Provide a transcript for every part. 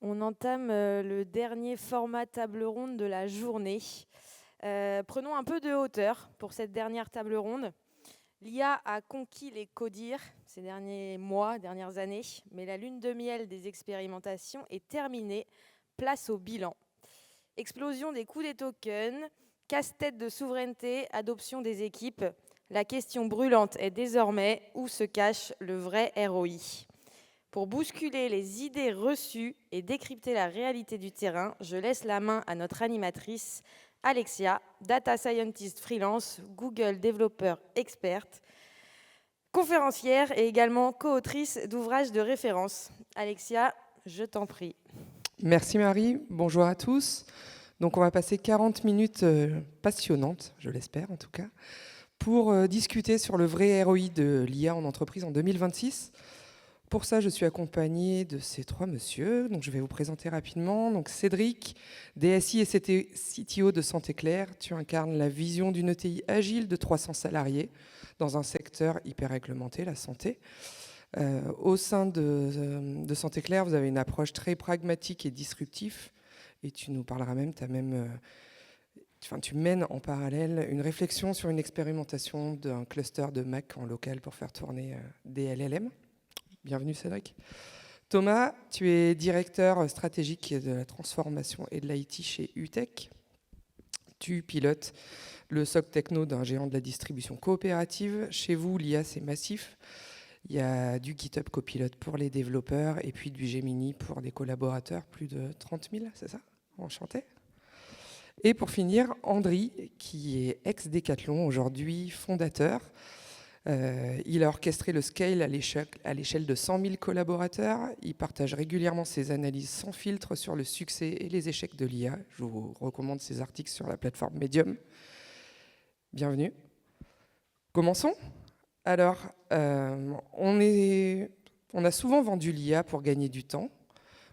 On entame le dernier format table ronde de la journée. Prenons un peu de hauteur pour cette dernière table ronde. L'IA a conquis les CODIR ces derniers mois, dernières années, mais la lune de miel des expérimentations est terminée. Place au bilan. Explosion des coûts des tokens, casse-tête de souveraineté, adoption des équipes. La question brûlante est désormais où se cache le vrai ROI. Pour bousculer les idées reçues et décrypter la réalité du terrain, je laisse la main à notre animatrice, Alexia, data scientist freelance, Google développeur experte, conférencière et également co-autrice d'ouvrages de référence. Alexia, je t'en prie. Merci Marie, bonjour à tous. Donc on va passer 40 minutes passionnantes, je l'espère en tout cas, pour discuter sur le vrai ROI de l'IA en entreprise en 2026. Pour ça, je suis accompagnée de ces trois messieurs. Donc, je vais vous présenter rapidement. Donc, Cédric, DSI et CTO de Santé Claire. Tu incarnes la vision d'une ETI agile de 300 salariés dans un secteur hyper réglementé, la santé. Au sein de Santé Claire, vous avez une approche très pragmatique et disruptive. Et tu nous parleras même, tu mènes en parallèle une réflexion sur une expérimentation d'un cluster de Mac en local pour faire tourner des LLM. Bienvenue Cédric. Thomas, tu es directeur stratégique de la transformation et de l'IT chez UTech. Tu pilotes le SOC techno d'un géant de la distribution coopérative. Chez vous, l'IA, c'est massif. Il y a du GitHub Copilot pour les développeurs et puis du Gemini pour des collaborateurs, plus de 30 000, c'est ça? Enchanté. Et pour finir, Andri, qui est ex-Decathlon, aujourd'hui fondateur. Il a orchestré le scale à l'échelle de 100 000 collaborateurs. Il partage régulièrement ses analyses sans filtre sur le succès et les échecs de l'IA. Je vous recommande ses articles sur la plateforme Medium. Bienvenue. Commençons. Alors, on a souvent vendu l'IA pour gagner du temps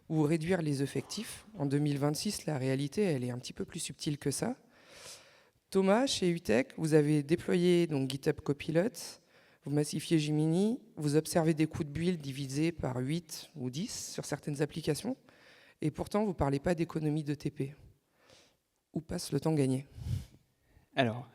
ou réduire les effectifs. En 2026, la réalité, elle est un petit peu plus subtile que ça. Thomas, chez UTech, vous avez déployé donc GitHub Copilot, vous massifiez Gemini, vous observez des coûts de build divisés par 8 ou 10 sur certaines applications, et pourtant vous ne parlez pas d'économie de TP. Où passe le temps gagné? Alors,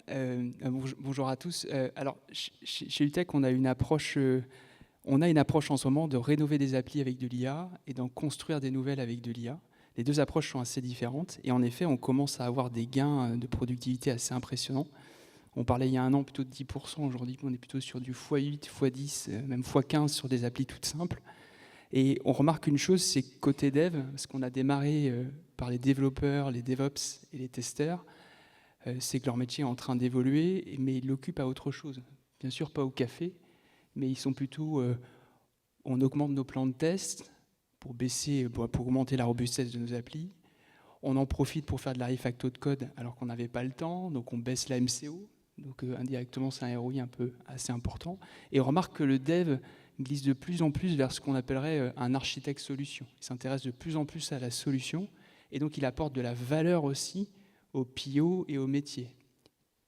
bonjour à tous. Alors, chez UTech, on a une approche en ce moment de rénover des applis avec de l'IA et d'en construire des nouvelles avec de l'IA. Les deux approches sont assez différentes et en effet, on commence à avoir des gains de productivité assez impressionnants. On parlait il y a un an plutôt de 10%, aujourd'hui on est plutôt sur du x8, x10, même x15 sur des applis toutes simples. Et on remarque une chose, c'est que côté dev, parce qu'on a démarré par les développeurs, les DevOps et les testeurs, c'est que leur métier est en train d'évoluer, mais ils l'occupent à autre chose. Bien sûr, pas au café, mais ils sont plutôt... on augmente nos plans de test pour augmenter la robustesse de nos applis. On en profite pour faire de la refacto de code alors qu'on n'avait pas le temps, donc on baisse la MCO. Donc indirectement, c'est un ROI un peu assez important. Et on remarque que le dev glisse de plus en plus vers ce qu'on appellerait un architecte solution. Il s'intéresse de plus en plus à la solution et donc il apporte de la valeur aussi aux PO et aux métiers.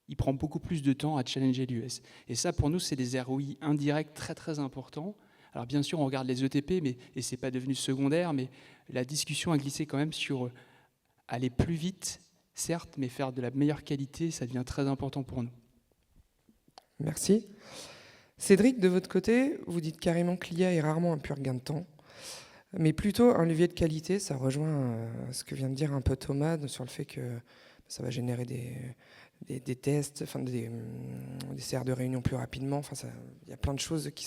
Il prend beaucoup plus de temps à challenger l'US. Et ça, pour nous, c'est des ROI indirects très très importants. Alors bien sûr, on regarde les ETP, et ce n'est pas devenu secondaire, mais la discussion a glissé quand même sur aller plus vite, certes, mais faire de la meilleure qualité, ça devient très important pour nous. Merci. Cédric, de votre côté, vous dites carrément que l'IA est rarement un pur gain de temps, mais plutôt un levier de qualité. Ça rejoint ce que vient de dire un peu Thomas sur le fait que ça va générer des tests, enfin des CR de réunion plus rapidement. Enfin, il y a plein de choses qui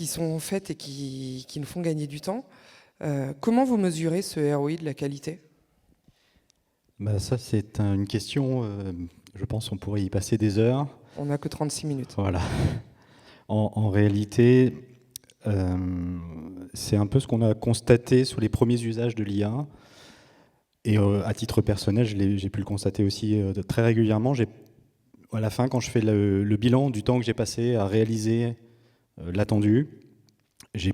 sont faites et qui nous font gagner du temps. Comment vous mesurez ce ROI de la qualité? Ça, c'est une question, je pense qu'on pourrait y passer des heures. On n'a que 36 minutes. Voilà. En réalité, c'est un peu ce qu'on a constaté sur les premiers usages de l'IA. Et à titre personnel, j'ai pu le constater aussi très régulièrement. À la fin, quand je fais le bilan du temps que j'ai passé à réaliser l'attendu, j'ai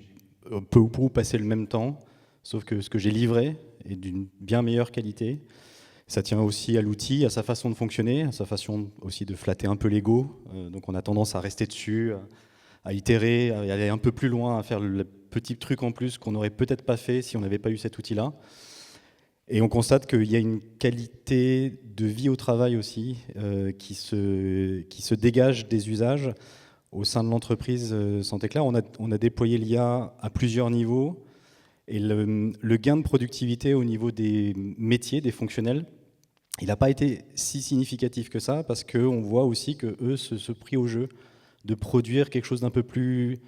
peu ou prou passé le même temps, sauf que ce que j'ai livré est d'une bien meilleure qualité. Ça tient aussi à l'outil, à sa façon de fonctionner, à sa façon aussi de flatter un peu l'ego. Donc on a tendance à rester dessus, à itérer, à aller un peu plus loin, à faire petits trucs en plus qu'on n'aurait peut-être pas fait si on n'avait pas eu cet outil-là. Et on constate qu'il y a une qualité de vie au travail aussi qui se dégage des usages au sein de l'entreprise Santéclair. On a déployé l'IA à plusieurs niveaux et le gain de productivité au niveau des métiers, des fonctionnels, il n'a pas été si significatif que ça parce qu'on voit aussi qu'eux se prient au jeu de produire quelque chose d'un peu plus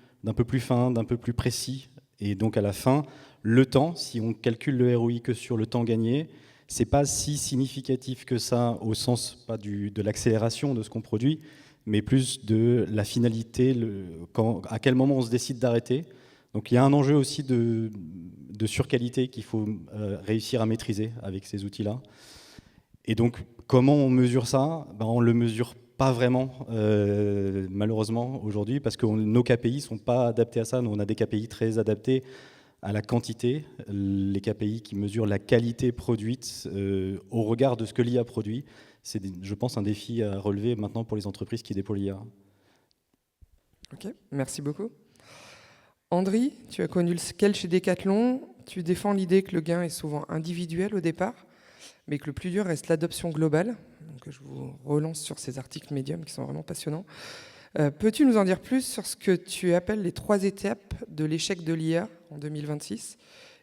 fin, d'un peu plus précis. Et donc à la fin, le temps, si on calcule le ROI que sur le temps gagné, c'est pas si significatif que ça au sens pas de l'accélération de ce qu'on produit, mais plus de la finalité, à quel moment on se décide d'arrêter. Donc il y a un enjeu aussi de surqualité qu'il faut réussir à maîtriser avec ces outils-là. Et donc comment on mesure ça? On ne le mesure pas vraiment, malheureusement, aujourd'hui, parce que nos KPI ne sont pas adaptés à ça. Nous, on a des KPI très adaptés à la quantité, les KPI qui mesurent la qualité produite au regard de ce que l'IA produit. C'est, je pense, un défi à relever maintenant pour les entreprises qui déploient l'IA. Ok, merci beaucoup. Andri, tu as connu le scale chez Decathlon. Tu défends l'idée que le gain est souvent individuel au départ, mais que le plus dur reste l'adoption globale. Donc, je vous relance sur ces articles Medium qui sont vraiment passionnants. Peux-tu nous en dire plus sur ce que tu appelles les 3 étapes de l'échec de l'IA en 2026 ?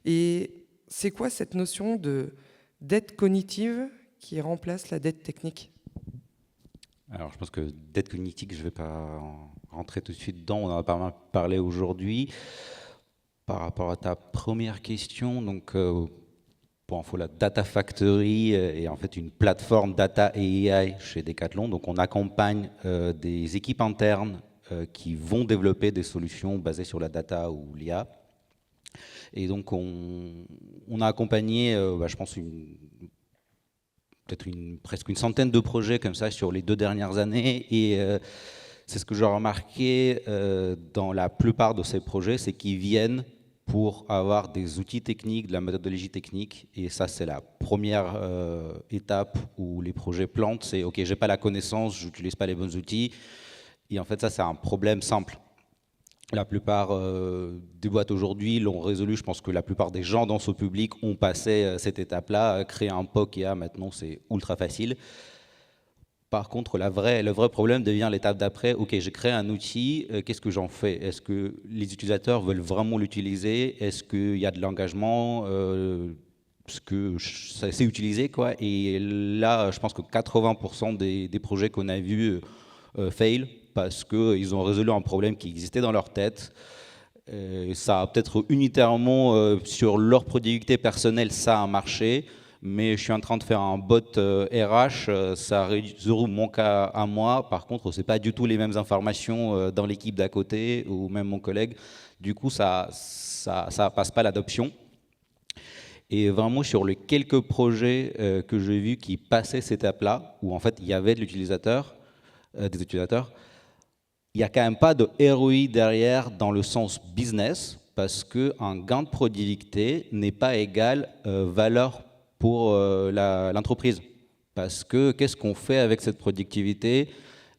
Et c'est quoi cette notion de dette cognitive qui remplace la dette technique ? Alors, je pense que dette cognitive, je ne vais pas rentrer tout de suite dedans. On en a pas mal parlé aujourd'hui. Par rapport à ta première question, donc, pour info, la Data Factory est en fait une plateforme data et AI chez Decathlon. Donc, on accompagne des équipes internes qui vont développer des solutions basées sur la data ou l'IA. Et donc, on a accompagné, je pense, presque une centaine de projets comme ça sur les 2 dernières années. Et c'est ce que j'ai remarqué dans la plupart de ces projets, c'est qu'ils viennent pour avoir des outils techniques, de la méthodologie technique. Et ça, c'est la première étape où les projets plantent. C'est « OK, j'ai pas la connaissance, je n'utilise pas les bons outils ». Et en fait, ça, c'est un problème simple. La plupart des boîtes aujourd'hui l'ont résolu. Je pense que la plupart des gens dans ce public ont passé cette étape-là. Créer un POC IA, maintenant, c'est ultra facile. Par contre, le vrai problème devient l'étape d'après. OK, j'ai créé un outil, qu'est-ce que j'en fais? Est-ce que les utilisateurs veulent vraiment l'utiliser? Est-ce qu'il y a de l'engagement? Est-ce que c'est utilisé, quoi? Et là, je pense que 80% des projets qu'on a vus fail parce qu'ils ont résolu un problème qui existait dans leur tête. Ça a peut-être unitairement sur leur productivité personnelle, ça a marché. Mais je suis en train de faire un bot RH, ça résout mon cas à moi. Par contre, ce n'est pas du tout les mêmes informations dans l'équipe d'à côté ou même mon collègue. Du coup, ça passe pas l'adoption. Et vraiment, sur les quelques projets que j'ai vus qui passaient cette étape-là, où en fait, il y avait de l'utilisateur, des utilisateurs, il n'y a quand même pas de ROI derrière dans le sens business, parce qu'un gain de productivité n'est pas égal valeur pour l'entreprise. Parce que qu'est-ce qu'on fait avec cette productivité?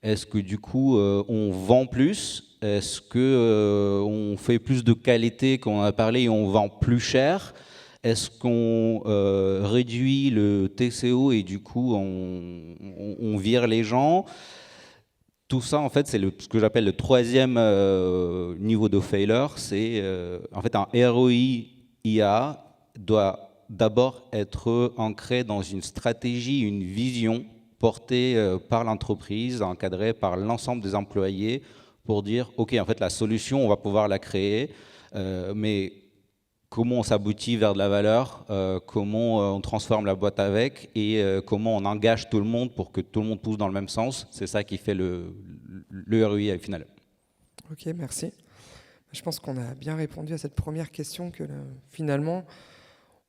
Est-ce que du coup on vend plus? Est-ce qu'on fait plus de qualité qu'on a parlé et on vend plus cher? Est-ce qu'on réduit le TCO et du coup on vire les gens? Tout ça, en fait, c'est ce que j'appelle le 3e niveau de failure. C'est en fait un ROI IA doit d'abord être ancré dans une stratégie, une vision portée par l'entreprise, encadrée par l'ensemble des employés pour dire, OK, en fait, la solution, on va pouvoir la créer, mais comment on s'aboutit vers de la valeur, comment on transforme la boîte avec et comment on engage tout le monde pour que tout le monde pousse dans le même sens. C'est ça qui fait le ROI final. Ok, merci. Je pense qu'on a bien répondu à cette première question que finalement,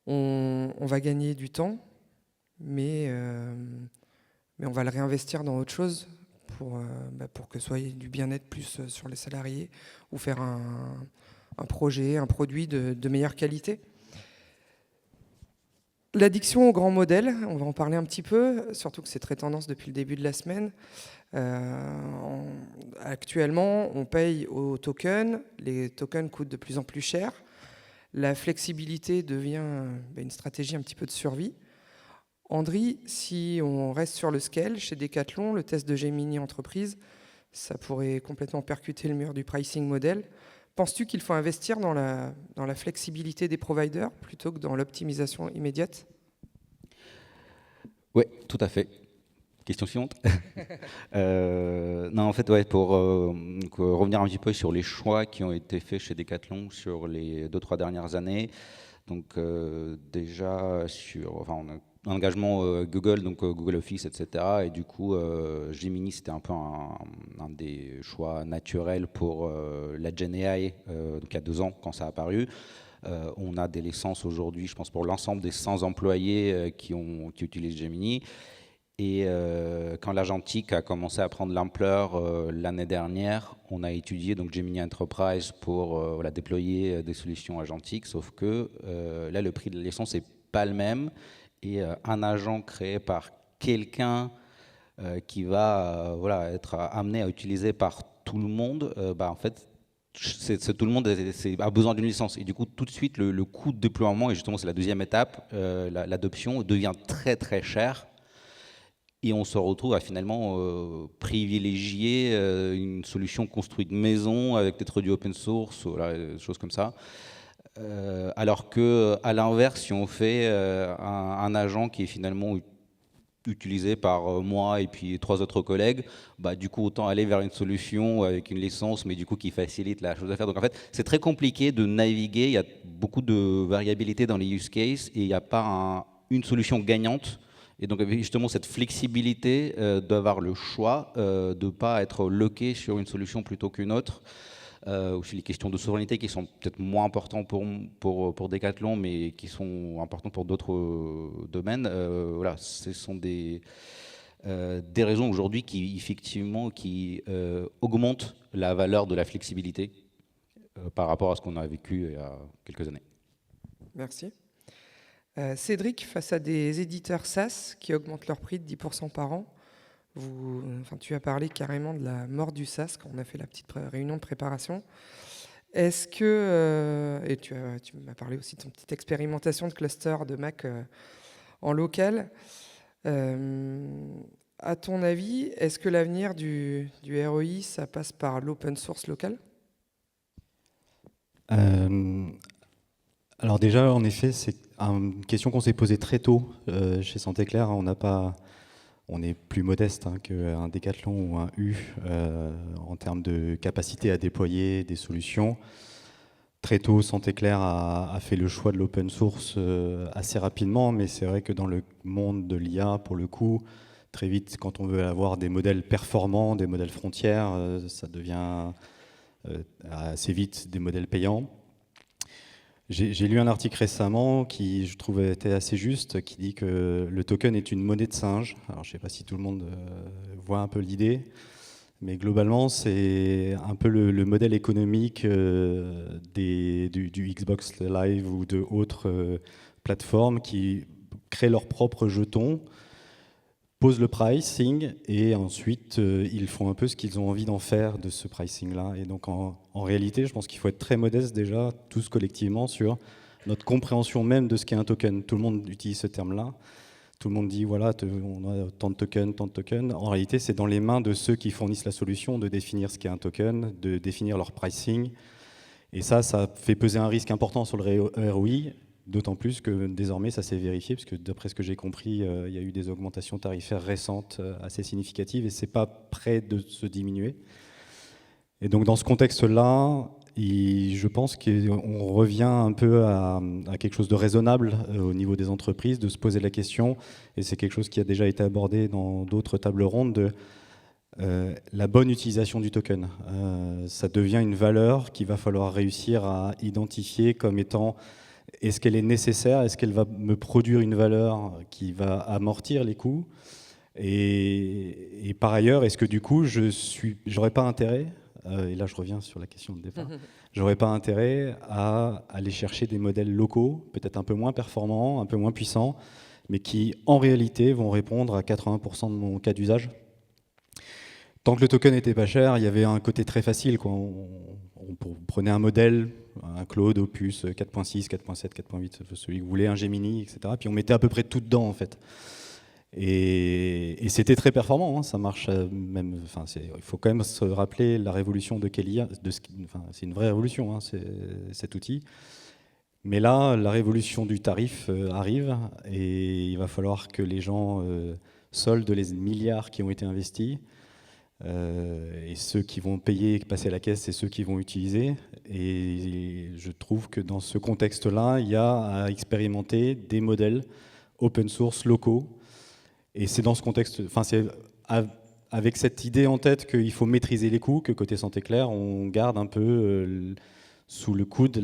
on va gagner du temps, mais on va le réinvestir dans autre chose pour que ce soit du bien-être plus sur les salariés ou faire un projet, un produit de meilleure qualité. L'addiction aux grands modèles, on va en parler un petit peu, surtout que c'est très tendance depuis le début de la semaine. Actuellement, on paye aux tokens, les tokens coûtent de plus en plus cher. La flexibilité devient une stratégie un petit peu de survie. Andri, si on reste sur le scale, chez Decathlon, le test de Gemini Entreprise, ça pourrait complètement percuter le mur du pricing model. Penses-tu qu'il faut investir dans la flexibilité des providers plutôt que dans l'optimisation immédiate? Oui, tout à fait. Question suivante. Non, en fait, ouais, pour revenir un petit peu sur les choix qui ont été faits chez Decathlon sur les 2-3 dernières années. Donc déjà sur on a un engagement Google, donc Google Office, etc. Et du coup, Gemini, c'était un peu un des choix naturels pour la Gen AI, donc il y a 2 ans quand ça a apparu. On a des licences aujourd'hui, je pense, pour l'ensemble des 100 employés qui utilisent Gemini. Et quand l'agentique a commencé à prendre l'ampleur l'année dernière, on a étudié donc Gemini Enterprise pour déployer des solutions agentiques, sauf que là, le prix de la licence n'est pas le même. Et un agent créé par quelqu'un qui va être amené à utiliser par tout le monde, en fait, tout le monde a besoin d'une licence. Et du coup, tout de suite, le coût de déploiement, et justement, c'est la deuxième étape, l'adoption devient très, très cher. Et on se retrouve à finalement privilégier une solution construite maison avec peut-être du open source, des choses comme ça. Alors qu'à l'inverse, si on fait un agent qui est finalement utilisé par moi et puis 3 autres collègues, du coup autant aller vers une solution avec une licence, mais du coup qui facilite la chose à faire. Donc en fait, c'est très compliqué de naviguer, il y a beaucoup de variabilité dans les use cases et il n'y a pas une solution gagnante. Et donc justement cette flexibilité d'avoir le choix de ne pas être loqué sur une solution plutôt qu'une autre. Aussi les questions de souveraineté qui sont peut-être moins importantes pour Decathlon, mais qui sont importantes pour d'autres domaines. Ce sont des raisons aujourd'hui qui effectivement augmentent la valeur de la flexibilité par rapport à ce qu'on a vécu il y a quelques années. Merci. Cédric, face à des éditeurs SaaS qui augmentent leur prix de 10% par an, tu as parlé carrément de la mort du SaaS quand on a fait la petite réunion de préparation. Est-ce que, et tu m'as parlé aussi de ton petite expérimentation de cluster de Mac en local, à ton avis, est-ce que l'avenir du ROI, ça passe par l'open source local? Alors déjà, en effet, c'est une question qu'on s'est posée très tôt chez Santé Claire. On est plus modeste qu'un Decathlon ou un U en termes de capacité à déployer des solutions. Très tôt, Santé Claire a fait le choix de l'open source assez rapidement, mais c'est vrai que dans le monde de l'IA, pour le coup, très vite, quand on veut avoir des modèles performants, des modèles frontières, ça devient assez vite des modèles payants. J'ai lu un article récemment qui, je trouve, était assez juste, qui dit que le token est une monnaie de singe. Alors, je ne sais pas si tout le monde voit un peu l'idée, mais globalement, c'est un peu le modèle économique du Xbox Live ou d'autres plateformes qui créent leurs propres jetons, posent le pricing et ensuite ils font un peu ce qu'ils ont envie d'en faire de ce pricing-là. Et donc en réalité, je pense qu'il faut être très modeste déjà, tous collectivement, sur notre compréhension même de ce qu'est un token. Tout le monde utilise ce terme-là. Tout le monde dit, voilà, on a tant de tokens, tant de tokens. En réalité, c'est dans les mains de ceux qui fournissent la solution de définir ce qu'est un token, de définir leur pricing. Et ça fait peser un risque important sur le ROI. D'autant plus que désormais, ça s'est vérifié, parce que d'après ce que j'ai compris, il y a eu des augmentations tarifaires récentes assez significatives, et ce n'est pas prêt de se diminuer. Et donc dans ce contexte-là, je pense qu'on revient un peu à quelque chose de raisonnable au niveau des entreprises, de se poser la question, et c'est quelque chose qui a déjà été abordé dans d'autres tables rondes, de la bonne utilisation du token. Ça devient une valeur qu'il va falloir réussir à identifier comme étant... Est-ce qu'elle est nécessaire? Est-ce qu'elle va me produire une valeur qui va amortir les coûts? Et par ailleurs, est-ce que du coup, j'aurais pas intérêt, et là je reviens sur la question de départ, j'aurais pas intérêt à aller chercher des modèles locaux, peut-être un peu moins performants, un peu moins puissants, mais qui en réalité vont répondre à 80% de mon cas d'usage. Tant que le token n'était pas cher, il y avait un côté très facile, quoi. On prenait un modèle, un Claude, Opus 4.6, 4.7, 4.8, celui que vous voulez, un Gemini, etc. Puis on mettait à peu près tout dedans, en fait. Et c'était très performant, hein, ça marche même. Enfin, il faut quand même se rappeler la révolution de Kelia. C'est une vraie révolution, hein, cet outil. Mais là, la révolution du tarif arrive et il va falloir que les gens soldent les milliards qui ont été investis. Et ceux qui vont payer, passer à la caisse, c'est ceux qui vont utiliser. Et je trouve que dans ce contexte-là, il y a à expérimenter des modèles open source locaux. Et c'est dans ce contexte, enfin c'est avec cette idée en tête qu'il faut maîtriser les coûts, que côté Santé Claire, on garde un peu sous le coude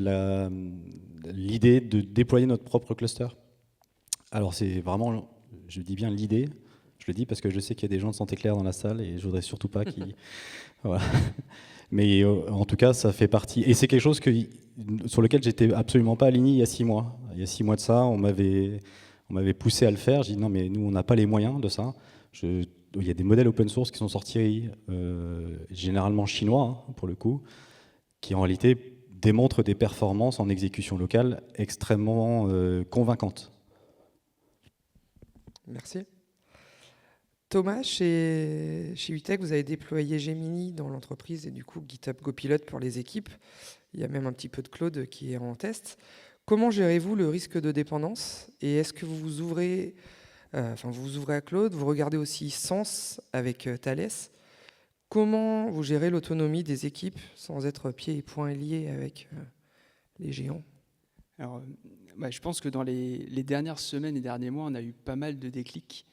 l'idée de déployer notre propre cluster. Alors c'est vraiment, je dis bien l'idée. Je le dis parce que je sais qu'il y a des gens de Santé Claire dans la salle et je voudrais surtout pas qu'ils... Voilà. Mais en tout cas, ça fait partie. Et c'est quelque chose sur lequel j'étais absolument pas aligné il y a 6 mois. Il y a 6 mois de ça, on m'avait poussé à le faire. J'ai dit non, mais nous, on n'a pas les moyens de ça. Il y a des modèles open source qui sont sortis, généralement chinois, hein, pour le coup, qui en réalité démontrent des performances en exécution locale extrêmement convaincantes. Merci. Thomas, chez UTech, vous avez déployé Gemini dans l'entreprise et du coup GitHub Copilot pour les équipes. Il y a même un petit peu de Claude qui est en test. Comment gérez-vous le risque de dépendance? Et est-ce que vous vous ouvrez à Claude, vous regardez aussi Sens avec Thales? Comment vous gérez l'autonomie des équipes sans être pieds et poings liés avec les géants? Alors, je pense que dans les dernières semaines et derniers mois, on a eu pas mal de déclics.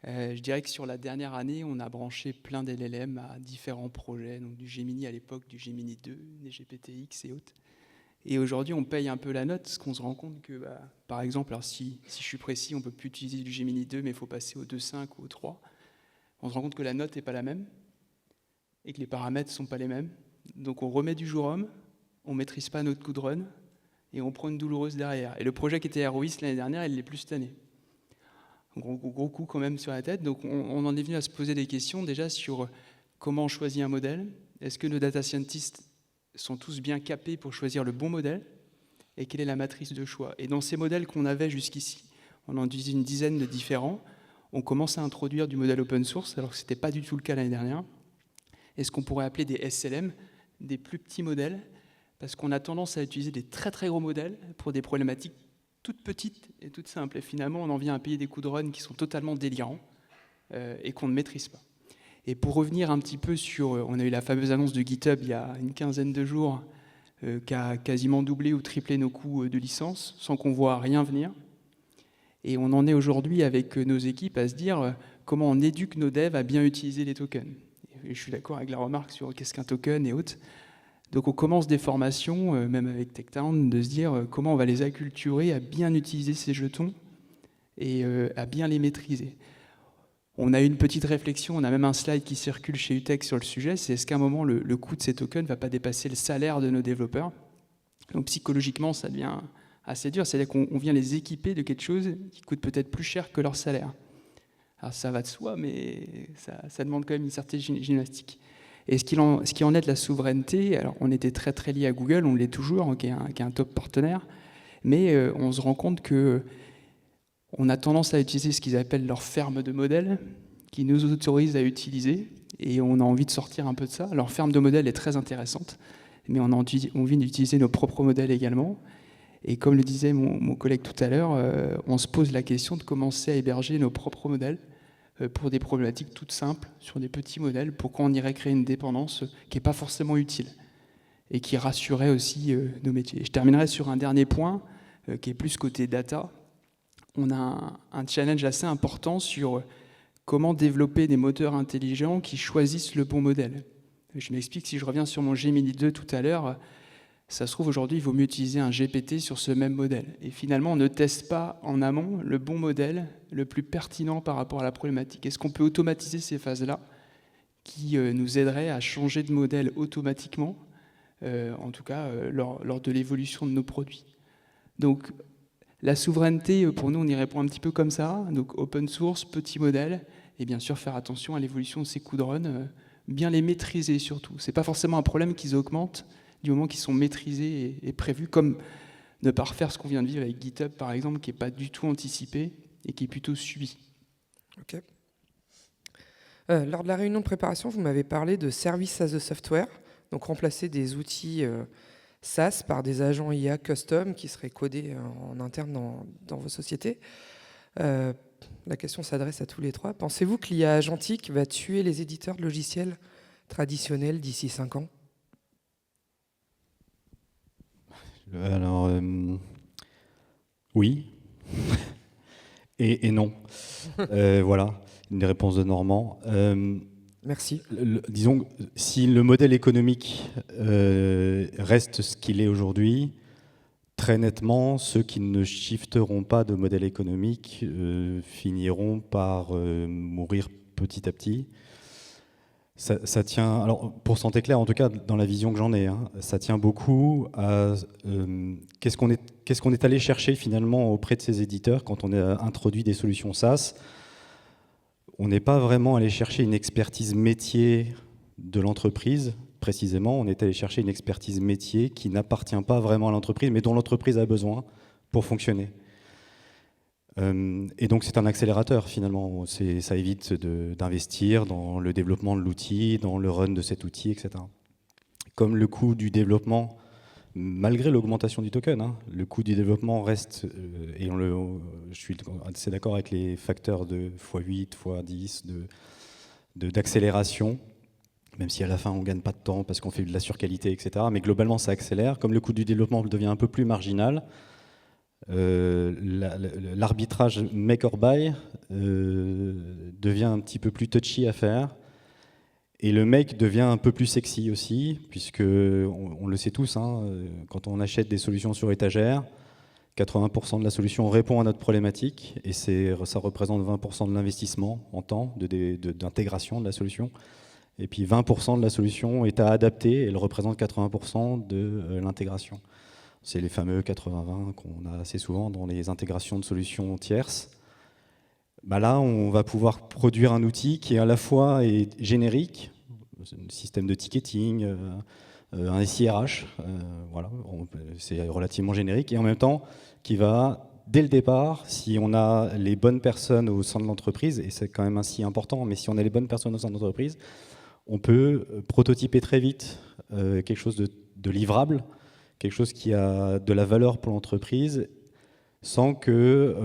Je dirais que sur la dernière année, on a branché plein d'LLM à différents projets, donc du Gemini à l'époque, du Gemini 2, des GPTX et autres. Et aujourd'hui, on paye un peu la note, parce qu'on se rend compte que, par exemple, alors si je suis précis, on ne peut plus utiliser du Gemini 2, mais il faut passer au 2.5 ou au 3. On se rend compte que la note n'est pas la même, et que les paramètres ne sont pas les mêmes. Donc on remet du jour homme, on ne maîtrise pas notre coût de run, et on prend une douloureuse derrière. Et le projet qui était héroïste l'année dernière, il l'est plus cette année. Gros coup quand même sur la tête. Donc on en est venu à se poser des questions déjà sur comment on choisit un modèle. Est-ce que nos data scientists sont tous bien capés pour choisir le bon modèle? Et quelle est la matrice de choix? Et dans ces modèles qu'on avait jusqu'ici, on en utilisait une dizaine de différents, on commence à introduire du modèle open source, alors que ce n'était pas du tout le cas l'année dernière. Et ce qu'on pourrait appeler des SLM, des plus petits modèles, parce qu'on a tendance à utiliser des très très gros modèles pour des problématiques toutes petites et toutes simples. Et finalement, on en vient à payer des coûts de run qui sont totalement délirants et qu'on ne maîtrise pas. Et pour revenir un petit peu sur... on a eu la fameuse annonce de GitHub il y a une quinzaine de jours qui a quasiment doublé ou triplé nos coûts de licence sans qu'on voit rien venir. Et on en est aujourd'hui avec nos équipes à se dire comment on éduque nos devs à bien utiliser les tokens. Et je suis d'accord avec la remarque sur qu'est-ce qu'un token et autres. Donc on commence des formations, même avec TechTown, de se dire comment on va les acculturer à bien utiliser ces jetons et à bien les maîtriser. On a eu une petite réflexion, on a même un slide qui circule chez UTech sur le sujet, c'est est-ce qu'à un moment le coût de ces tokens ne va pas dépasser le salaire de nos développeurs? Donc psychologiquement ça devient assez dur, c'est-à-dire qu'on vient les équiper de quelque chose qui coûte peut-être plus cher que leur salaire. Alors ça va de soi, mais ça demande quand même une certaine gymnastique. Et ce qui en est de la souveraineté, alors on était très très lié à Google, on l'est toujours, qui est un top partenaire, mais on se rend compte qu'on a tendance à utiliser ce qu'ils appellent leur ferme de modèles, qui nous autorise à utiliser, et on a envie de sortir un peu de ça. Leur ferme de modèles est très intéressante, mais on a envie d'utiliser nos propres modèles également. Et comme le disait mon collègue tout à l'heure, on se pose la question de commencer à héberger nos propres modèles pour des problématiques toutes simples, sur des petits modèles. Pourquoi on irait créer une dépendance qui n'est pas forcément utile et qui rassurerait aussi nos métiers. Et je terminerai sur un dernier point qui est plus côté data. On a un challenge assez important sur comment développer des moteurs intelligents qui choisissent le bon modèle. Je m'explique, si je reviens sur mon Gemini 2 tout à l'heure, ça se trouve aujourd'hui, il vaut mieux utiliser un GPT sur ce même modèle. Et finalement, on ne teste pas en amont le bon modèle, le plus pertinent par rapport à la problématique. Est-ce qu'on peut automatiser ces phases-là qui nous aideraient à changer de modèle automatiquement en tout cas lors de l'évolution de nos produits. Donc la souveraineté, pour nous, on y répond un petit peu comme ça, donc open source, petit modèle, et bien sûr faire attention à l'évolution de ces coûts de run, bien les maîtriser surtout. Ce n'est pas forcément un problème qu'ils augmentent du moment qu'ils sont maîtrisés et prévus, comme ne pas refaire ce qu'on vient de vivre avec GitHub par exemple, qui n'est pas du tout anticipé et qui est plutôt suivi. Ok. Lors de la réunion de préparation, vous m'avez parlé de Service as a Software, donc remplacer des outils SaaS par des agents IA custom qui seraient codés en interne dans vos sociétés. La question s'adresse à tous les trois. Pensez-vous que l'IA agentique va tuer les éditeurs de logiciels traditionnels d'ici 5 ans ? Alors, oui et non. Voilà, une réponse de Normand. Merci. Disons, si le modèle économique reste ce qu'il est aujourd'hui, très nettement, ceux qui ne shifteront pas de modèle économique finiront par mourir petit à petit. Ça tient, alors pour Santé Claire, en tout cas dans la vision que j'en ai, ça tient beaucoup à qu'est-ce qu'on est allé chercher finalement auprès de ces éditeurs quand on a introduit des solutions SaaS. On n'est pas vraiment allé chercher une expertise métier de l'entreprise, précisément. On est allé chercher une expertise métier qui n'appartient pas vraiment à l'entreprise, mais dont l'entreprise a besoin pour fonctionner. Et donc c'est un accélérateur finalement. Ça évite d'investir dans le développement de l'outil, dans le run de cet outil, etc. Comme le coût du développement, malgré l'augmentation du token, le coût du développement reste, et je suis assez d'accord avec les facteurs de x8, x10 d'accélération, même si à la fin on ne gagne pas de temps parce qu'on fait de la surqualité, etc. Mais globalement ça accélère. Comme le coût du développement devient un peu plus marginal, l'arbitrage make or buy devient un petit peu plus touchy à faire. Et le make devient un peu plus sexy aussi, puisque on le sait tous, quand on achète des solutions sur étagère, 80% de la solution répond à notre problématique, et ça représente 20% de l'investissement en temps d'intégration de la solution. Et puis 20% de la solution est à adapter, et elle représente 80% de l'intégration. C'est les fameux 80-20 qu'on a assez souvent dans les intégrations de solutions tierces. Là, on va pouvoir produire un outil qui à la fois est générique, un système de ticketing, un SIRH, voilà, c'est relativement générique, et en même temps qui va, dès le départ, si on a les bonnes personnes au sein de l'entreprise, et c'est quand même ainsi important, mais si on a les bonnes personnes au sein de l'entreprise, on peut prototyper très vite quelque chose de livrable, quelque chose qui a de la valeur pour l'entreprise, sans que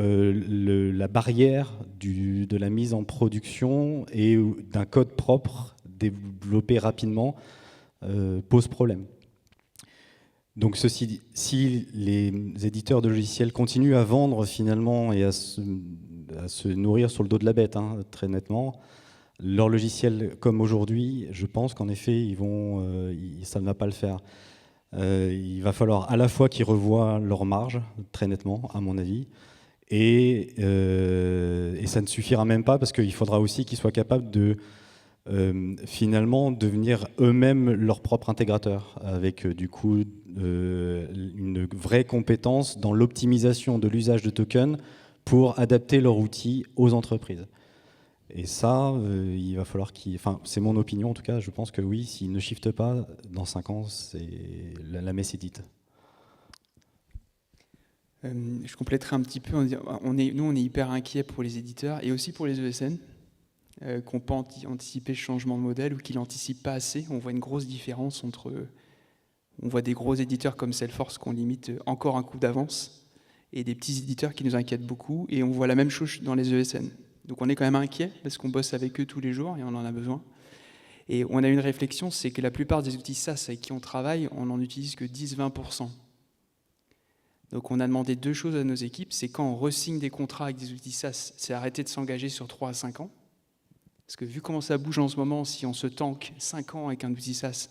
la barrière de la mise en production et d'un code propre développé rapidement pose problème. Donc ceci dit, si les éditeurs de logiciels continuent à vendre finalement et à se nourrir sur le dos de la bête, très nettement, leurs logiciels comme aujourd'hui, je pense qu'en effet, ça ne va pas le faire. Il va falloir à la fois qu'ils revoient leur marge, très nettement, à mon avis, et ça ne suffira même pas parce qu'il faudra aussi qu'ils soient capables de finalement devenir eux-mêmes leur propre intégrateur, avec du coup une vraie compétence dans l'optimisation de l'usage de tokens pour adapter leur outil aux entreprises. Et ça, il va falloir c'est mon opinion en tout cas, je pense que oui, s'ils ne shiftent pas, dans 5 ans, la messe est dite. Je compléterai un petit peu, nous on est hyper inquiets pour les éditeurs et aussi pour les ESN, qui n'ont pas anticipé le changement de modèle ou qui ne l'anticipent pas assez. On voit une grosse différence on voit des gros éditeurs comme Salesforce qui ont limite encore un coup d'avance et des petits éditeurs qui nous inquiètent beaucoup, et on voit la même chose dans les ESN. Donc on est quand même inquiet parce qu'on bosse avec eux tous les jours et on en a besoin. Et on a une réflexion, c'est que la plupart des outils SaaS avec qui on travaille, on n'en utilise que 10-20%. Donc on a demandé 2 choses à nos équipes, c'est quand on re-signe des contrats avec des outils SaaS, c'est arrêter de s'engager sur 3 à 5 ans. Parce que vu comment ça bouge en ce moment, si on se tank 5 ans avec un outil SaaS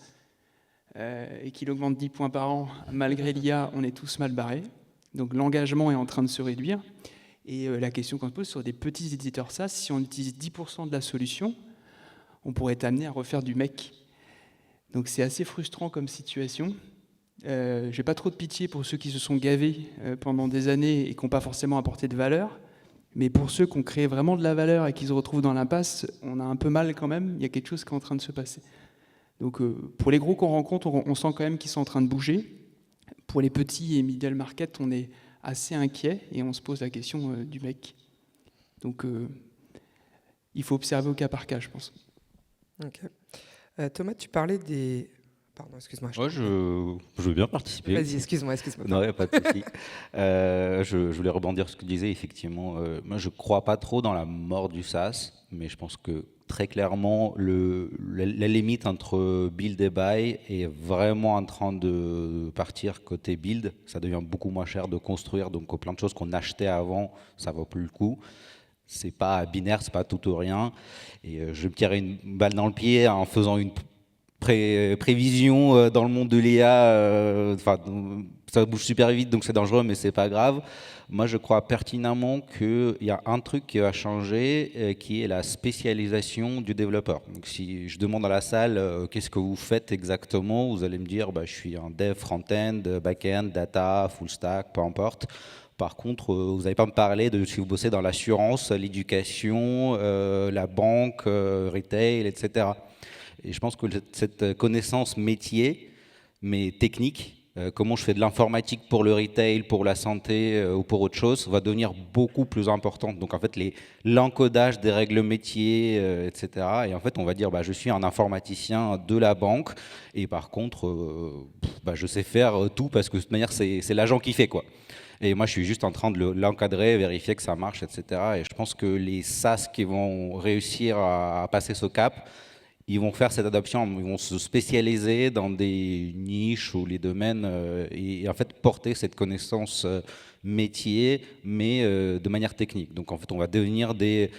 et qu'il augmente 10 points par an, malgré l'IA, on est tous mal barrés. Donc l'engagement est en train de se réduire. Et la question qu'on se pose sur des petits éditeurs SaaS, si on utilise 10% de la solution, on pourrait être amené à refaire du MEC. Donc c'est assez frustrant comme situation. J'ai pas trop de pitié pour ceux qui se sont gavés pendant des années et qui n'ont pas forcément apporté de valeur. Mais pour ceux qui ont créé vraiment de la valeur et qui se retrouvent dans l'impasse, on a un peu mal quand même. Il y a quelque chose qui est en train de se passer. Donc pour les gros qu'on rencontre, on sent quand même qu'ils sont en train de bouger. Pour les petits et middle market, on est assez inquiet et on se pose la question du mec. Donc il faut observer au cas par cas, je pense. Ok. Thomas, tu parlais des... Pardon, excuse-moi. Moi, je veux bien participer. Vas-y, excuse-moi. Non, il n'y a pas de souci. Je voulais rebondir sur ce que tu disais, effectivement. Moi, je ne crois pas trop dans la mort du SaaS, mais je pense que très clairement, la limite entre build et buy est vraiment en train de partir côté build. Ça devient beaucoup moins cher de construire, donc plein de choses qu'on achetait avant, ça ne vaut plus le coup. C'est pas binaire, c'est pas tout ou rien. Et je vais me tirer une balle dans le pied en faisant une prévision dans le monde de l'IA. Ça bouge super vite, donc c'est dangereux, mais c'est pas grave. Moi, je crois pertinemment qu'il y a un truc qui va changer, qui est la spécialisation du développeur. Donc, si je demande à la salle qu'est-ce que vous faites exactement, vous allez me dire je suis un dev front-end, back-end, data, full stack, peu importe. Par contre, vous n'allez pas me parler de si vous bossez dans l'assurance, l'éducation, la banque, retail, etc. Et je pense que cette connaissance métier, mais technique, comment je fais de l'informatique pour le retail, pour la santé ou pour autre chose, va devenir beaucoup plus importante. Donc en fait, l'encodage des règles métiers, etc. Et en fait, on va dire, je suis un informaticien de la banque, et par contre, je sais faire tout parce que de toute manière, c'est l'agent qui fait, quoi. Et moi, je suis juste en train de l'encadrer, vérifier que ça marche, etc. Et je pense que les SaaS qui vont réussir à passer ce cap, ils vont faire cette adoption, ils vont se spécialiser dans des niches ou les domaines et en fait porter cette connaissance métier, mais de manière technique. Donc en fait, on va devenir des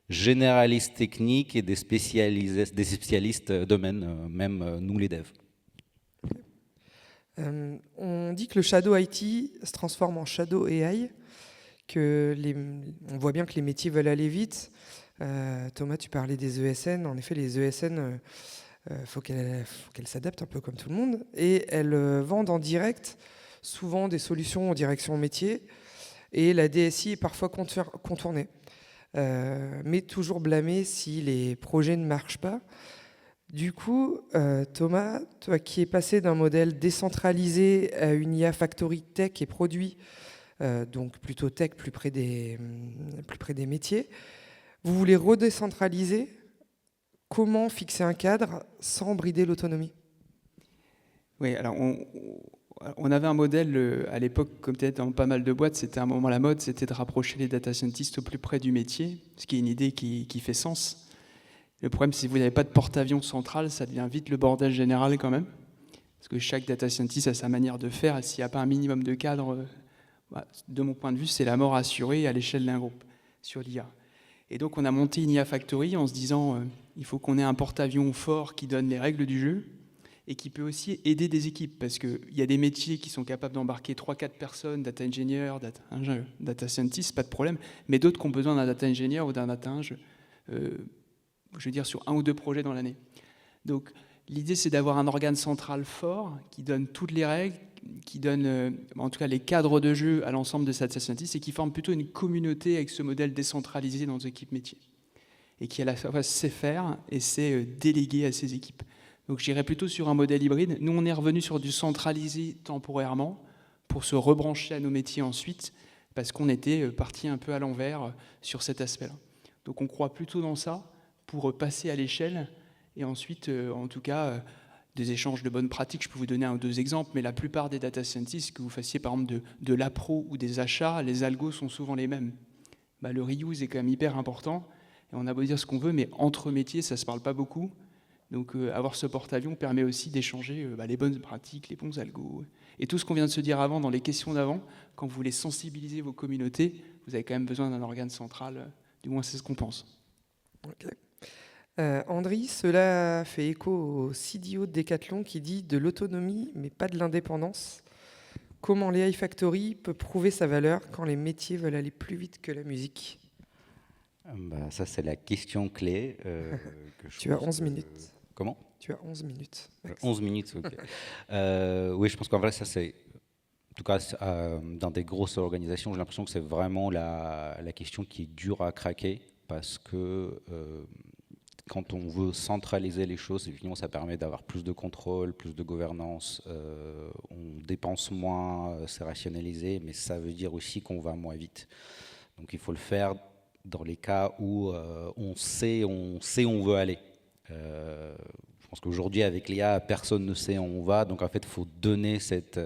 généralistes techniques et des spécialistes domaines, même nous les devs. On dit que le Shadow IT se transforme en Shadow AI, on voit bien que les métiers veulent aller vite. Thomas, tu parlais des ESN. En effet, les ESN, faut qu'elles s'adaptent un peu comme tout le monde. Et elles vendent en direct souvent des solutions en direction métier. Et la DSI est parfois contournée. Mais toujours blâmée si les projets ne marchent pas. Du coup, Thomas, toi qui es passé d'un modèle décentralisé à une IA Factory tech et produit, donc plutôt tech, plus près des métiers, vous voulez redécentraliser. Comment fixer un cadre sans brider l'autonomie ? Oui, alors on avait un modèle à l'époque, comme peut-être dans pas mal de boîtes, c'était un moment la mode, c'était de rapprocher les data scientists au plus près du métier, ce qui est une idée qui fait sens. Le problème, c'est que si vous n'avez pas de porte-avions central, ça devient vite le bordel général quand même. Parce que chaque data scientist a sa manière de faire, et s'il n'y a pas un minimum de cadre, de mon point de vue, c'est la mort assurée à l'échelle d'un groupe sur l'IA. Et donc on a monté une IA Factory en se disant il faut qu'on ait un porte-avions fort qui donne les règles du jeu et qui peut aussi aider des équipes, parce qu'il y a des métiers qui sont capables d'embarquer 3-4 personnes, data engineer, data scientist, pas de problème, mais d'autres qui ont besoin d'un data engineer ou d'un data eng, je veux dire sur 1 ou 2 projets dans l'année. Donc l'idée, c'est d'avoir un organe central fort qui donne toutes les règles, qui donne en tout cas les cadres de jeu à l'ensemble de cette data scientist et qui forme plutôt une communauté avec ce modèle décentralisé dans nos équipes métiers. Et qui à la fois sait faire et sait déléguer à ses équipes. Donc j'irais plutôt sur un modèle hybride. Nous, on est revenu sur du centralisé temporairement pour se rebrancher à nos métiers ensuite, parce qu'on était parti un peu à l'envers sur cet aspect-là. Donc on croit plutôt dans ça pour passer à l'échelle et ensuite, en tout cas, des échanges de bonnes pratiques. Je peux vous donner 1 ou 2 exemples, mais la plupart des data scientists, que vous fassiez par exemple de l'appro ou des achats, les algos sont souvent les mêmes. Le reuse est quand même hyper important. Et on a beau dire ce qu'on veut, mais entre métiers, ça ne se parle pas beaucoup. Donc avoir ce porte-avions permet aussi d'échanger les bonnes pratiques, les bons algos. Et tout ce qu'on vient de se dire avant, dans les questions d'avant, quand vous voulez sensibiliser vos communautés, vous avez quand même besoin d'un organe central. Du moins, c'est ce qu'on pense. Okay. Andri, cela fait écho au CDO de Decathlon qui dit de l'autonomie, mais pas de l'indépendance. Comment l'AI Factory peut prouver sa valeur quand les métiers veulent aller plus vite que la musique ? Ça, c'est la question clé. Tu as 11 minutes. Comment ? Tu as 11 minutes. Max. 11 minutes, ok. Oui, je pense qu'en vrai, ça c'est, en tout cas dans des grosses organisations, j'ai l'impression que c'est vraiment la question qui est dure à craquer, parce que quand on veut centraliser les choses, évidemment, ça permet d'avoir plus de contrôle, plus de gouvernance, on dépense moins, c'est rationalisé, mais ça veut dire aussi qu'on va moins vite. Donc il faut le faire dans les cas où on sait où on veut aller. Je pense qu'aujourd'hui, avec l'IA, personne ne sait où on va, donc en fait, il faut donner cette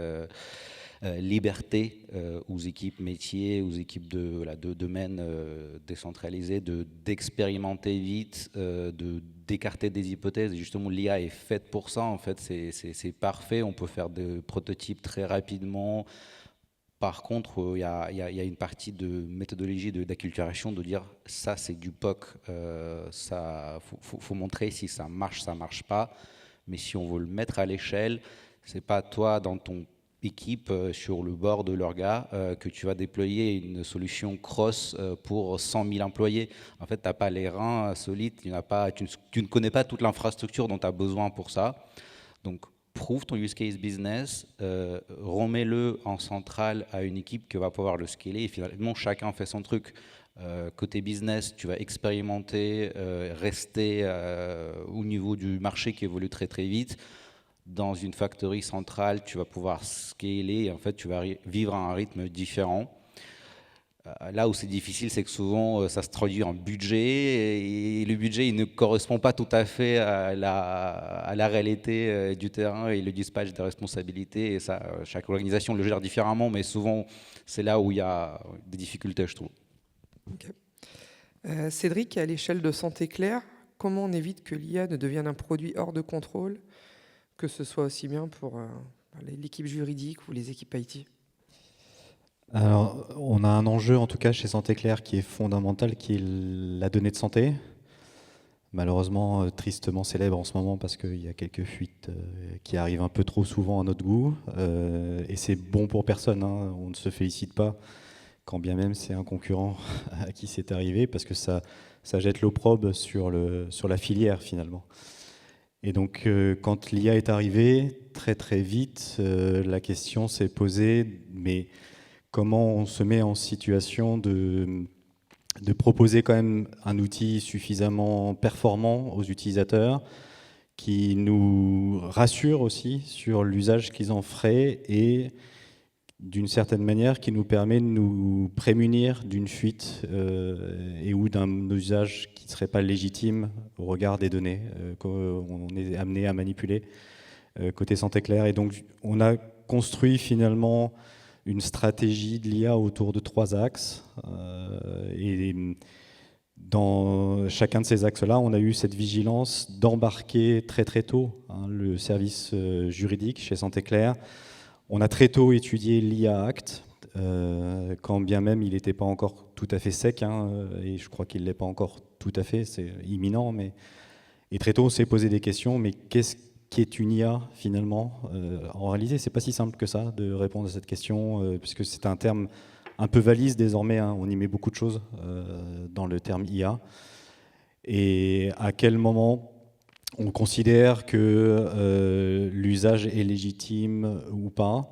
liberté aux équipes métiers, aux équipes de domaines décentralisés, d'expérimenter vite, d'écarter des hypothèses. Et justement, l'IA est faite pour ça. En fait, c'est parfait. On peut faire des prototypes très rapidement. Par contre, il y a une partie de méthodologie d'acculturation, de dire ça, c'est du POC. Faut montrer si ça marche pas. Mais si on veut le mettre à l'échelle, c'est pas toi dans ton équipe sur le bord de l'orga que tu vas déployer une solution pour 100 000 employés. En fait, tu n'as pas les reins solides, tu ne connais pas toute l'infrastructure dont tu as besoin pour ça. Donc, prouve ton use case business, remets-le en centrale à une équipe qui va pouvoir le scaler et finalement, chacun fait son truc. Côté business, tu vas expérimenter, rester au niveau du marché qui évolue très très vite. Dans une factory centrale, tu vas pouvoir scaler et en fait, tu vas vivre à un rythme différent. Là où c'est difficile, c'est que souvent, ça se traduit en budget et le budget, il ne correspond pas tout à fait à la réalité du terrain et le dispatch des responsabilités. Et ça, chaque organisation le gère différemment, mais souvent, c'est là où il y a des difficultés, je trouve. Okay. Cédric, à l'échelle de Santé Claire, comment on évite que l'IA ne devienne un produit hors de contrôle, que ce soit aussi bien pour l'équipe juridique ou les équipes IT? Alors, on a un enjeu, en tout cas chez Santé Claire, qui est fondamental, qui est la donnée de santé. Malheureusement, tristement célèbre en ce moment, parce qu'il y a quelques fuites qui arrivent un peu trop souvent à notre goût. Et c'est bon pour personne, hein. On ne se félicite pas, quand bien même c'est un concurrent à qui c'est arrivé, parce que ça jette l'opprobre sur la filière, finalement. Et donc, quand l'IA est arrivée, très très vite, la question s'est posée, mais comment on se met en situation de proposer quand même un outil suffisamment performant aux utilisateurs, qui nous rassure aussi sur l'usage qu'ils en feraient et d'une certaine manière qui nous permet de nous prémunir d'une fuite et ou d'un usage qui ne serait pas légitime au regard des données qu'on est amené à manipuler côté Santé Claire. Et donc on a construit finalement une stratégie de l'IA autour de 3 axes. Et dans chacun de ces axes-là, on a eu cette vigilance d'embarquer très très tôt le service juridique chez Santé Claire. On a très tôt étudié l'IA Act, quand bien même il n'était pas encore tout à fait sec, et je crois qu'il ne l'est pas encore tout à fait, c'est imminent. Et très tôt, on s'est posé des questions, mais qu'est-ce qui est une IA finalement? En réalité, ce n'est pas si simple que ça de répondre à cette question, puisque c'est un terme un peu valise désormais, on y met beaucoup de choses dans le terme IA. Et à quel moment on considère que l'usage est légitime ou pas?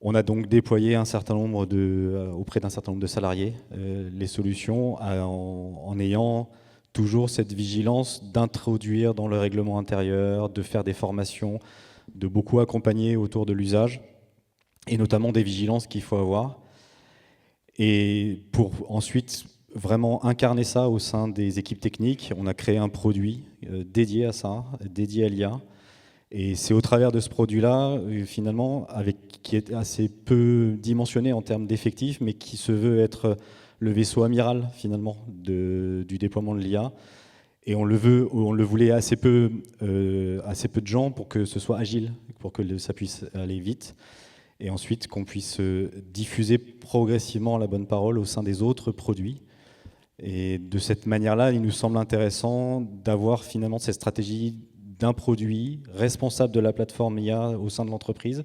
On a donc déployé auprès d'un certain nombre de salariés les solutions en ayant toujours cette vigilance d'introduire dans le règlement intérieur, de faire des formations, de beaucoup accompagner autour de l'usage, et notamment des vigilances qu'il faut avoir. Et pour ensuite vraiment incarner ça au sein des équipes techniques, on a créé un produit dédié à ça, dédié à l'IA. Et c'est au travers de ce produit-là, finalement, qui est assez peu dimensionné en termes d'effectifs, mais qui se veut être le vaisseau amiral, finalement, du déploiement de l'IA. Et on le voulait assez peu de gens pour que ce soit agile, pour que ça puisse aller vite. Et ensuite, qu'on puisse diffuser progressivement la bonne parole au sein des autres produits. Et de cette manière-là, il nous semble intéressant d'avoir finalement cette stratégie d'un produit responsable de la plateforme IA au sein de l'entreprise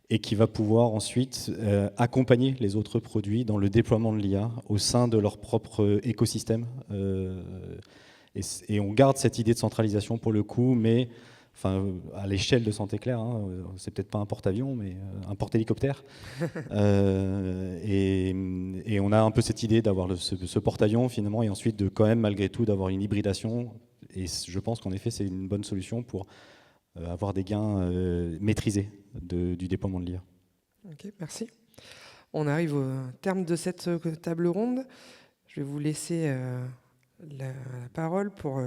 et qui va pouvoir ensuite accompagner les autres produits dans le déploiement de l'IA au sein de leur propre écosystème Et on garde cette idée de centralisation pour le coup, mais enfin, à l'échelle de Santéclair, hein, c'est peut-être pas un porte-avions, mais un porte-hélicoptère. Et on a un peu cette idée d'avoir ce porte-avions finalement, et ensuite de quand même malgré tout d'avoir une hybridation. Et je pense qu'en effet c'est une bonne solution pour avoir des gains maîtrisés du déploiement de l'IA. Ok, merci. On arrive au terme de cette table ronde. Je vais vous laisser la parole pour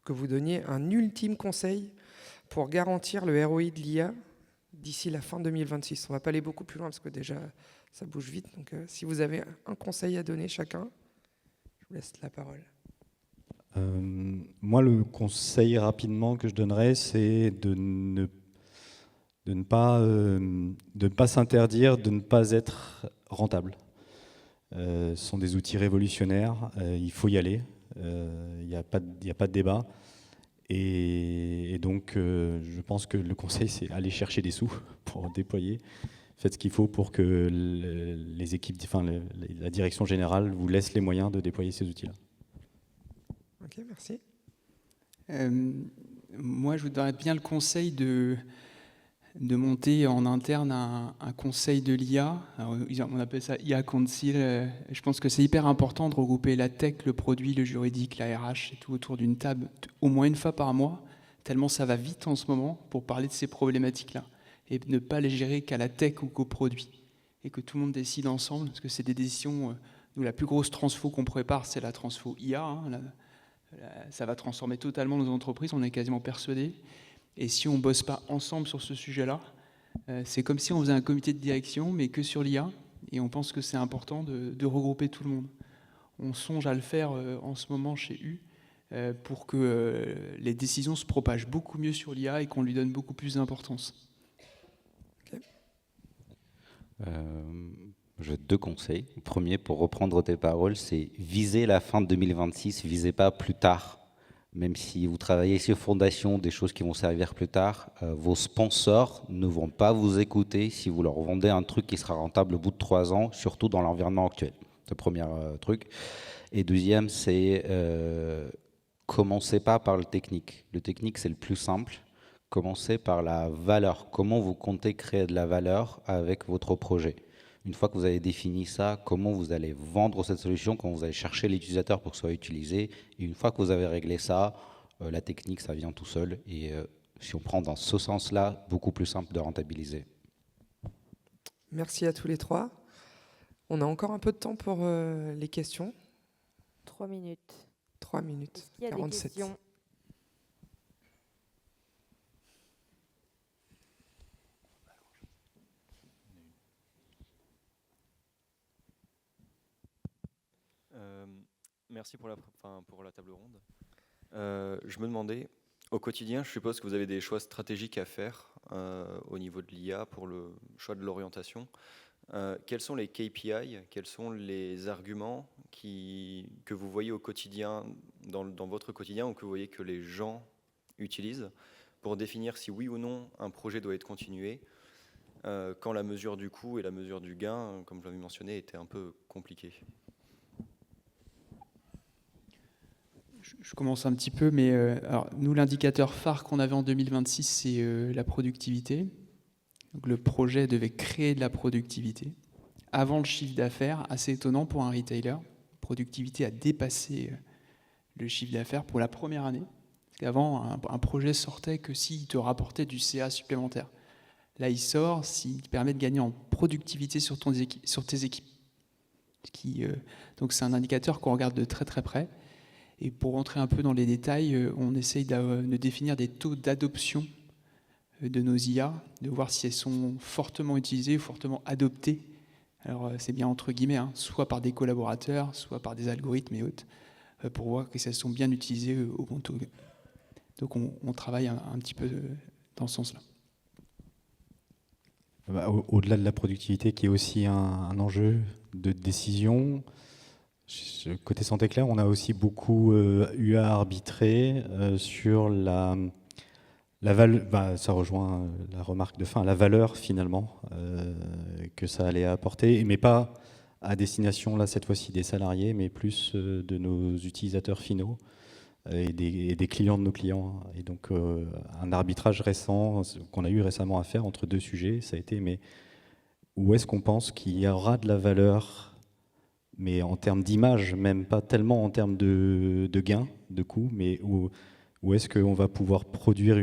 que vous donniez un ultime conseil pour garantir le ROI de l'IA d'ici la fin 2026. On ne va pas aller beaucoup plus loin parce que déjà, ça bouge vite. Donc, si vous avez un conseil à donner chacun, je vous laisse la parole. Moi, le conseil rapidement que je donnerais, c'est de ne pas s'interdire, de ne pas être rentable. Ce sont des outils révolutionnaires, il faut y aller, il n'y a pas de débat. Et donc, je pense que le conseil, c'est aller chercher des sous pour déployer. Faites ce qu'il faut pour que les équipes, enfin, la direction générale vous laisse les moyens de déployer ces outils-là. Ok, merci. Moi, je vous donnerais bien le conseil de monter en interne un conseil de l'IA. On appelle ça IA Council. Je pense que c'est hyper important de regrouper la tech, le produit, le juridique, la RH et tout autour d'une table, au moins une fois par mois, tellement ça va vite en ce moment pour parler de ces problématiques-là. Et ne pas les gérer qu'à la tech ou qu'au produit. Et que tout le monde décide ensemble, parce que c'est des décisions. Nous, la plus grosse transfo qu'on prépare, c'est la transfo IA. Hein, ça va transformer totalement nos entreprises, on est quasiment persuadés. Et si on ne bosse pas ensemble sur ce sujet-là, c'est comme si on faisait un comité de direction, mais que sur l'IA. Et on pense que c'est important de regrouper tout le monde. On songe à le faire en ce moment chez U pour que les décisions se propagent beaucoup mieux sur l'IA et qu'on lui donne beaucoup plus d'importance. Okay. J'ai 2 conseils. Le premier, pour reprendre tes paroles, c'est viser la fin de 2026, visez pas plus tard. Même si vous travaillez sur fondation, des choses qui vont servir plus tard, vos sponsors ne vont pas vous écouter si vous leur vendez un truc qui sera rentable au bout de 3 ans, surtout dans l'environnement actuel. C'est le premier truc. Et deuxième, c'est commencez pas par le technique. Le technique, c'est le plus simple. Commencez par la valeur. Comment vous comptez créer de la valeur avec votre projet? Une fois que vous avez défini ça, comment vous allez vendre cette solution, comment vous allez chercher l'utilisateur pour que ce soit utilisé. Et une fois que vous avez réglé ça, la technique, ça vient tout seul. Et si on prend dans ce sens-là, beaucoup plus simple de rentabiliser. Merci à tous les 3. On a encore un peu de temps pour les questions. 3 minutes. 3 minutes. Est-ce qu'il y a 47. des questions? Merci pour la table ronde. Je me demandais, au quotidien, je suppose que vous avez des choix stratégiques à faire au niveau de l'IA pour le choix de l'orientation. Quels sont les KPI, quels sont les arguments que vous voyez au quotidien, dans votre quotidien, ou que vous voyez que les gens utilisent pour définir si oui ou non un projet doit être continué, quand la mesure du coût et la mesure du gain, comme je l'avais mentionné, étaient un peu compliquées? Je commence un petit peu, mais alors, nous, l'indicateur phare qu'on avait en 2026, c'est la productivité. Donc, le projet devait créer de la productivité. Avant le chiffre d'affaires, assez étonnant pour un retailer, la productivité a dépassé le chiffre d'affaires pour la première année. Parce qu'avant, un projet sortait que s'il te rapportait du CA supplémentaire. Là, il sort s'il te permet de gagner en productivité sur tes équipes. Donc, c'est un indicateur qu'on regarde de très très près. Et pour rentrer un peu dans les détails, on essaye de définir des taux d'adoption de nos IA, de voir si elles sont fortement utilisées ou fortement adoptées. Alors c'est bien entre guillemets, hein, soit par des collaborateurs, soit par des algorithmes et autres, pour voir que elles sont bien utilisées au bon taux. Donc on travaille un petit peu dans ce sens-là. Au-delà de la productivité, qui est aussi un enjeu de décision, côté Santéclair, on a aussi beaucoup eu à arbitrer sur la valeur. Ça rejoint la remarque de fin, la valeur finalement que ça allait apporter, mais pas à destination là cette fois-ci des salariés, mais plus de nos utilisateurs finaux. et des clients de nos clients. Et donc un arbitrage récent qu'on a eu récemment à faire entre deux sujets, ça a été mais où est-ce qu'on pense qu'il y aura de la valeur, mais en termes d'image, même pas tellement en termes de gains, de coûts, mais où est-ce qu'on va pouvoir produire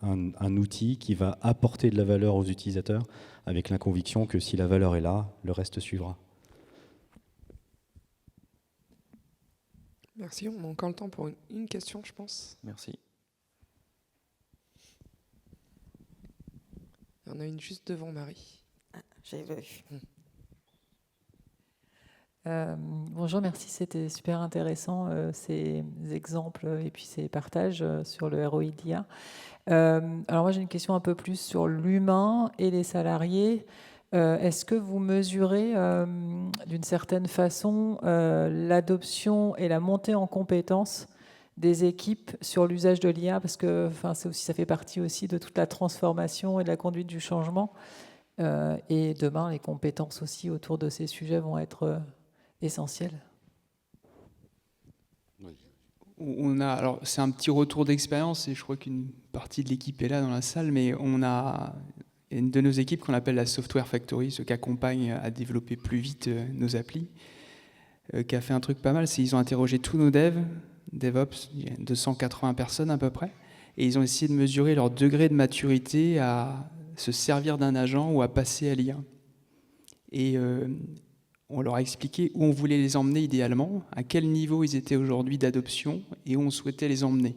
un outil qui va apporter de la valeur aux utilisateurs, avec la conviction que si la valeur est là, le reste suivra. Merci, on a encore le temps pour une question, je pense. Merci. Il y en a une juste devant Marie. J'ai vu. Bonjour, merci, c'était super intéressant ces exemples et puis ces partages sur le ROI d'IA. Alors moi j'ai une question un peu plus sur l'humain et les salariés. Est-ce que vous mesurez d'une certaine façon l'adoption et la montée en compétences des équipes sur l'usage de l'IA, parce que ça fait partie aussi de toute la transformation et de la conduite du changement. Et demain, les compétences aussi autour de ces sujets vont être essentielles. Alors c'est un petit retour d'expérience et je crois qu'une partie de l'équipe est là dans la salle, mais on a une de nos équipes qu'on appelle la Software Factory, ceux qui accompagnent à développer plus vite nos applis, qui a fait un truc pas mal, c'est qu'ils ont interrogé tous nos DevOps, il y a 280 personnes à peu près, et ils ont essayé de mesurer leur degré de maturité à se servir d'un agent ou à passer à l'IA. Et on leur a expliqué où on voulait les emmener idéalement, à quel niveau ils étaient aujourd'hui d'adoption et où on souhaitait les emmener.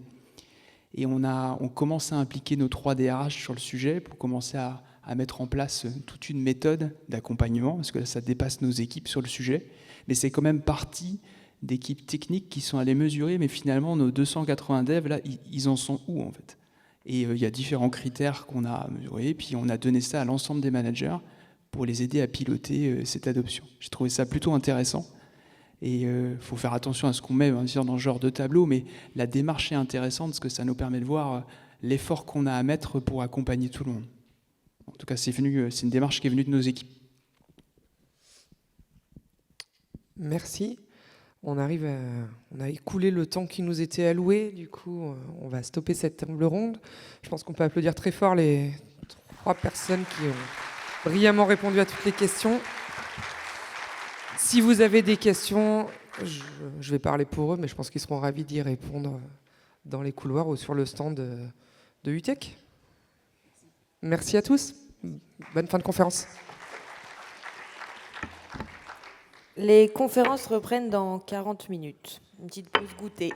Et on commence à impliquer nos 3 DRH sur le sujet pour commencer à mettre en place toute une méthode d'accompagnement, parce que là, ça dépasse nos équipes sur le sujet. Mais c'est quand même partie d'équipes techniques qui sont allées mesurer, mais finalement, nos 280 devs, là, ils en sont où, en fait? Et il y a différents critères qu'on a mesurés, puis on a donné ça à l'ensemble des managers pour les aider à piloter cette adoption. J'ai trouvé ça plutôt intéressant. Et il faut faire attention à ce qu'on met dans ce genre de tableau, mais la démarche est intéressante parce que ça nous permet de voir l'effort qu'on a à mettre pour accompagner tout le monde. En tout cas, c'est une démarche qui est venue de nos équipes. Merci. On a écoulé le temps qui nous était alloué. Du coup, on va stopper cette table ronde. Je pense qu'on peut applaudir très fort les 3 personnes qui ont brillamment répondu à toutes les questions. Si vous avez des questions, je vais parler pour eux, mais je pense qu'ils seront ravis d'y répondre dans les couloirs ou sur le stand de UTech. Merci à tous. Bonne fin de conférence. Les conférences reprennent dans 40 minutes. Une petite pause goûter.